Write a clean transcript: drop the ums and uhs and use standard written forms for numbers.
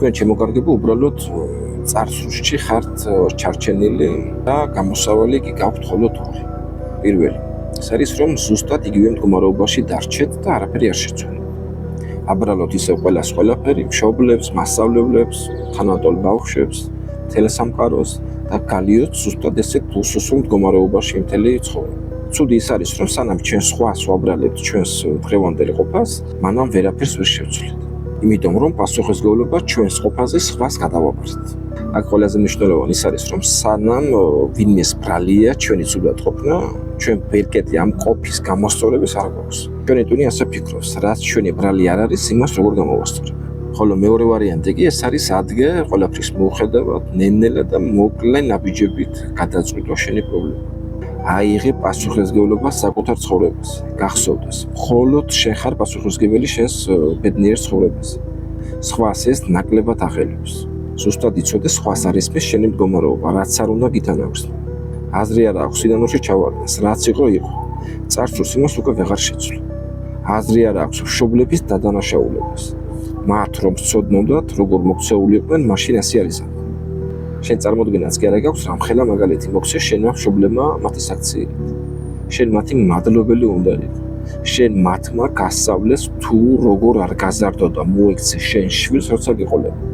თქვენ შემოგარგებო უბრალოდ წარსულში ხართ ჩარჩენილი და გამოსავალი კი გაქვთ მხოლოდ ორი. პირველი, ეს არის რომ ზუსტად იგივე მდგომარეობაში დარჩეთ და არაფერი არ შეცვალოთ. აბრალოთ ისევ ყველაფერი, მშობლებს, მასწავლებლებს, თანატოლ ბავშვებს, თელესამყაროს და გალიოთ ზუსტად ესეთ უსუსო მდგომარეობაში მთელი ცხოვრება. ცუდი ის არის, რომ სანამ ჩვენ სხვას ვაბრალებთ ჩვენს დღევანდელ ყოფას, მანამ ვერაფერს ვერ შევცვლით. იმიტომ რომ პასუხისმგებლობა ჩვენს ყოფაზე სხვას გადავაბართ. აქ ყველაზე მნიშვნელოვანი ის არის, რომ სანამ ვინმეს ბრალია ჩვენი ცუდად ყოფნა, ჩვენ ვერკეტი ამ ყოფის გამოსწორების არ გვაქვს. ჩვენი ტვინი ასე ფიქრობს, რაც ჩვენი ბრალი არ არის, იმას როგორ გამოვასწორებ. ხოლო მეორე ვარიანტი კი ეს არის ადგე ყველაფრის მოუხედავად, ნენელა და მოკლე ნაბიჯებით გადაწყვიტვა შენი პრობლემა. აიღე პასუხისმგებლობა საკუთარ ცხოვრებაზე. გახსოვდეს, მხოლოდ შენ ხარ პასუხისმგებელი შენს ბედნიერ ცხოვრებაზე. სხვას ეს ნაკლებად აღელვებს. ზუსტად იცოდე, სხვას არ ისმის შენი მდგომარეობა, რაც არ უნდა გითანაგვსნო. აზრი არ აქვს სინანულში ჩავარდეს, რაც იყო. წარსულს იმას უკვე ვეღარ შეცვლი. აზრი არ აქვს მშობლების დადანაშაულებას. მათ რომ ცოდნოდათ, როგორ მოქცეული იყვნენ, მაშინ ასე არის. შენ წარმოდგენაც კი არა გაქვს, რამხელა მაგალითი მოქცე შენმა მშობლებმა მათი საქციელით. შენ მათი მადლობელი უნდა იყო. შენ მათმა გასწავლეს თუ როგორ არ გაზარდო და მოექცე შენ შვილს, როცა გიყოლება.